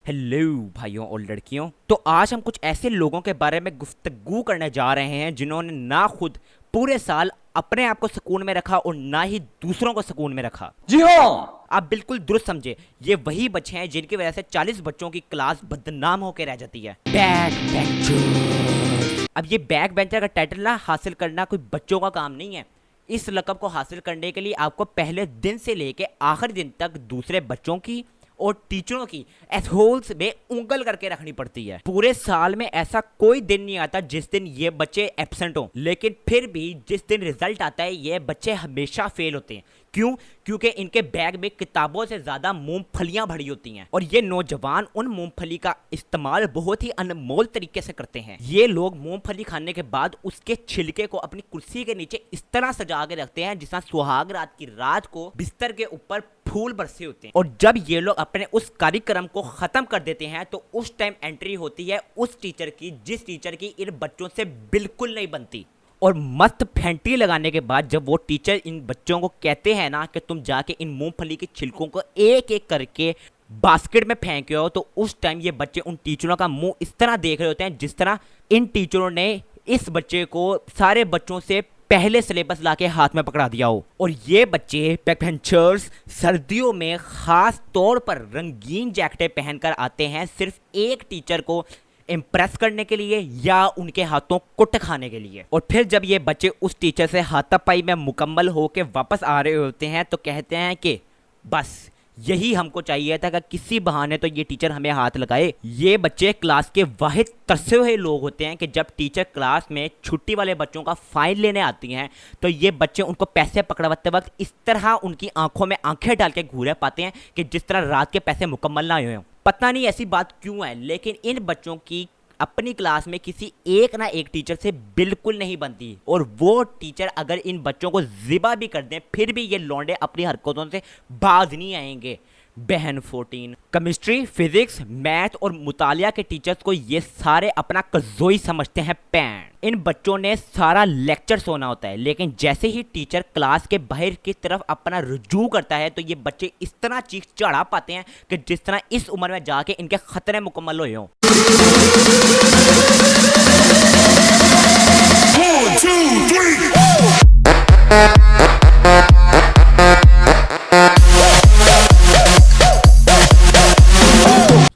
Hello भाइयों और लड़कियों। तो आज हम कुछ ऐसे लोगों के बारे में गुफ्तगू करने जा रहे हैं जिन्होंने ना खुद पूरे साल अपने आप को सुकून में रखा और ना ही दूसरों को सुकून में रखा। जी हाँ, आप बिल्कुल दुरुस्त समझे, ये वही बच्चे हैं जिनकी वजह से 40 बच्चों की क्लास बदनाम होकर रह जाती है। Back bencher. अब ये बैक बेंचर का टाइटल ना हासिल करना कोई बच्चों का काम नहीं है। इस लक़ब को हासिल करने के लिए आपको पहले दिन से लेके आखिरी दिन तक दूसरे बच्चों की और टीचरों की एसहोल्स में उंगल करके रखनी पड़ती है। पूरे साल में ऐसा कोई दिन नहीं आता जिस दिन ये बच्चे एब्सेंट हों, लेकिन फिर भी जिस दिन रिजल्ट आता है ये बच्चे हमेशा फेल होते हैं। क्यों? क्योंकि इनके बैग में किताबों से ज्यादा मूंगफलियां भरी होती हैं और ये नौजवान उन मूंगफली का इस्तेमाल बहुत ही अनमोल तरीके से करते हैं। ये लोग मूंगफली खाने के बाद उसके छिलके को अपनी कुर्सी के नीचे इस तरह सजा के रखते हैं जिस तरह सुहाग रात की रात को बिस्तर के ऊपर फूल बरसे होते हैं। और जब ये लोग अपने उस कार्यक्रम को खत्म कर देते हैं तो उस टाइम एंट्री होती है उस टीचर की जिस टीचर की इन बच्चों से बिल्कुल नहीं बनती। और मस्त फेंटी लगाने के बाद जब वो टीचर इन बच्चों को कहते हैं ना कि तुम जाके इन मूंगफली के छिलकों को एक एक करके बास्केट में फेंके हो, तो उस टाइम ये बच्चे उन टीचरों का मुंह इस तरह देख रहे होते हैं जिस तरह इन टीचरों ने इस बच्चे को सारे बच्चों से पहले सिलेबस लाके हाथ में पकड़ा दिया हो। और ये बच्चे बैकबेंचर्स सर्दियों में खास तौर पर रंगीन जैकेटें पहनकर आते हैं सिर्फ एक टीचर को इम्प्रेस करने के लिए या उनके हाथों कुट खाने के लिए। और फिर जब ये बच्चे उस टीचर से हाथापाई में मुकम्मल होकर वापस आ रहे होते हैं तो कहते हैं कि बस यही हमको चाहिए था कि किसी बहाने तो ये टीचर हमें हाथ लगाए। ये बच्चे क्लास के वाहिद तरसे हुए लोग होते हैं कि जब टीचर क्लास में छुट्टी वाले बच्चों का फाइन लेने आती हैं तो ये बच्चे उनको पैसे पकड़वाते वक्त इस तरह उनकी आंखों में आंखें डाल के घूरे पाते हैं कि जिस तरह रात के पैसे मुकम्मल ना हुए हों। पता नहीं ऐसी बात क्यों है, लेकिन इन बच्चों की अपनी क्लास में किसी एक ना एक टीचर से बिल्कुल नहीं बनती। और वो टीचर अगर इन बच्चों को जिबा भी कर दें फिर भी ये लौंडे अपनी हरकतों से बाज नहीं आएंगे। बहन 14 केमिस्ट्री, फिजिक्स, मैथ और मुतालिया के टीचर्स को ये सारे अपना कज़ोई समझते हैं। पैन इन बच्चों ने सारा लेक्चर सोना होता है, लेकिन जैसे ही टीचर क्लास के बाहर की तरफ अपना रुजू करता है तो ये बच्चे इस तरह चीख चढ़ा पाते हैं कि जिस तरह इस उम्र में जाके इनके खतरे मुकम्मल हुए हों।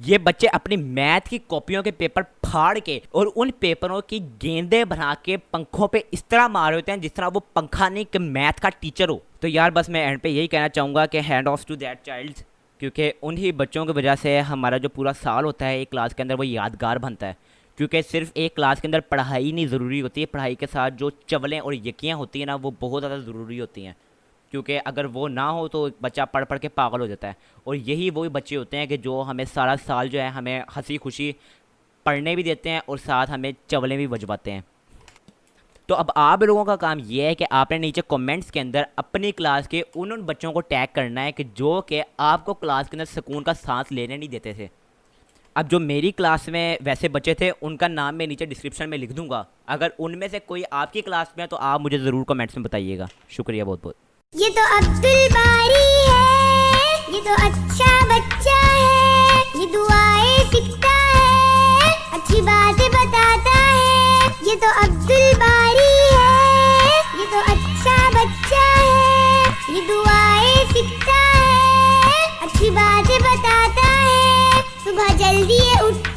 ये बच्चे अपनी मैथ की कॉपियों के पेपर फाड़ के और उन पेपरों की गेंदें बना के पंखों पे इस तरह मारे होते हैं जिस तरह वो पंखा नहीं कि मैथ का टीचर हो। तो यार बस मैं एंड पे यही कहना चाहूँगा कि hand off to that child, क्योंकि उन्हीं बच्चों की वजह से हमारा जो पूरा साल होता है एक क्लास के अंदर वो यादगार बनता है। क्योंकि सिर्फ एक क्लास के अंदर पढ़ाई नहीं ज़रूरी होती है, पढ़ाई के साथ जो चवलें और यकियाँ होती हैं ना वो बहुत ज़्यादा ज़रूरी होती हैं। क्योंकि अगर वो ना हो तो बच्चा पढ़ पढ़ के पागल हो जाता है। और यही वही बच्चे होते हैं कि जो हमें सारा साल जो है हमें हंसी खुशी पढ़ने भी देते हैं और साथ हमें चवलें भी बजवाते हैं। तो अब आप लोगों का काम ये है कि आपने नीचे कमेंट्स के अंदर अपनी क्लास के उन बच्चों को टैग करना है कि जो कि आपको क्लास के अंदर सुकून का सांस लेने नहीं देते थे। अब जो मेरी क्लास में वैसे बच्चे थे उनका नाम मैं नीचे डिस्क्रिप्शन में लिख दूंगा। अगर उनमें से कोई आपकी क्लास में है तो आप मुझे ज़रूर कमेंट्स में बताइएगा। शुक्रिया बहुत बहुत। ये तो अब्दुल बारी है, ये तो अच्छा बच्चा है, ये दुआएं सीखता है, अच्छी बातें बताता है। ये तो अब्दुल बारी है, ये तो अच्छा बच्चा है, ये दुआएं सीखता है, अच्छी बातें बताता है। सुबह जल्दी ये उठता